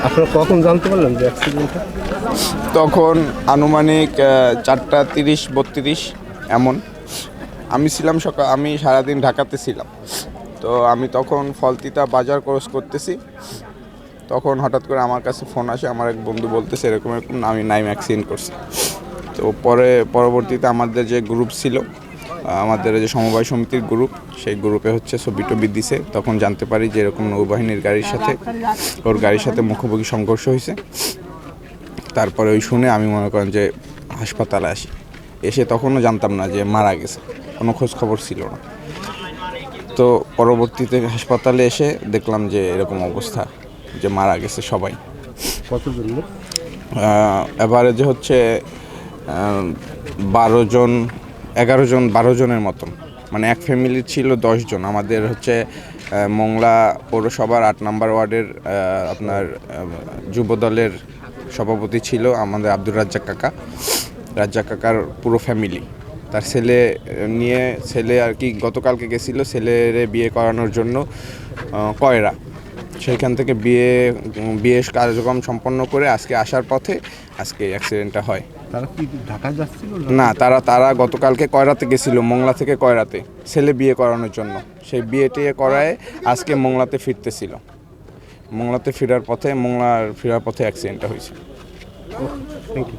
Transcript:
আপনারা কখন জানতে পারলেন যে অ্যাক্সিডেন্টটা? তখন আনুমানিক 4:30-32 এমন। আমি ছিলাম আমি সারাদিন ঢাকাতে ছিলাম। তো আমি তখন ফলতিতা বাজার ক্রস করতেছি, তখন হঠাৎ করে আমার কাছে ফোন আসে। আমার এক বন্ধু বলতেছে এরকম এরকম আমি নাইম অ্যাক্সিডেন্ট করছি। তো পরবর্তীতে আমাদের যে গ্রুপ ছিল, আমাদের যে সমবায় সমিতির গ্রুপ, সেই গ্রুপে হচ্ছে ছবি টবি দিছে। তখন জানতে পারি যে এরকম নৌবাহিনীর গাড়ির সাথে ওর গাড়ির সাথে মুখোমুখি সংঘর্ষ হয়েছে। তারপরে ওই শুনে আমি মনে করেন যে হাসপাতালে আসি। এসে তখনও জানতাম না যে মারা গেছে, কোনো খোঁজ খবর ছিল না। তো পরবর্তীতে হাসপাতালে এসে দেখলাম যে এরকম অবস্থা, যে মারা গেছে সবাই। কতজন লোক? এভারেজে হচ্ছে 12জন, 11জন, 12জনের মতন। মানে এক ফ্যামিলির ছিল 10জন। আমাদের হচ্ছে মোংলা পৌরসভার 8 নম্বর ওয়ার্ডের আপনার যুব দলের সভাপতি ছিল আমাদের আব্দুর রাজ্জাক কাকা। রাজ্জাক কাকার পুরো ফ্যামিলি, তার ছেলে নিয়ে, ছেলে আর কি গতকালকে গেছিলো ছেলেরে বিয়ে করানোর জন্য কয়রা। সেইখান থেকে বিয়ে কার্যক্রম সম্পন্ন করে আজকে আসার পথে আজকে অ্যাক্সিডেন্টটা হয়। তারা কি ঢাকা যাচ্ছিল? না, তারা গতকালকে কয়রাতে গেছিল, মোংলা থেকে কয়রাতে ছেলে বিয়ে করানোর জন্য। সেই বিয়ে টিয়ে করায় আজকে মোংলাতে ফিরতেছিল। মোংলাতে ফেরার পথে অ্যাক্সিডেন্টটা হয়েছে। Thank you.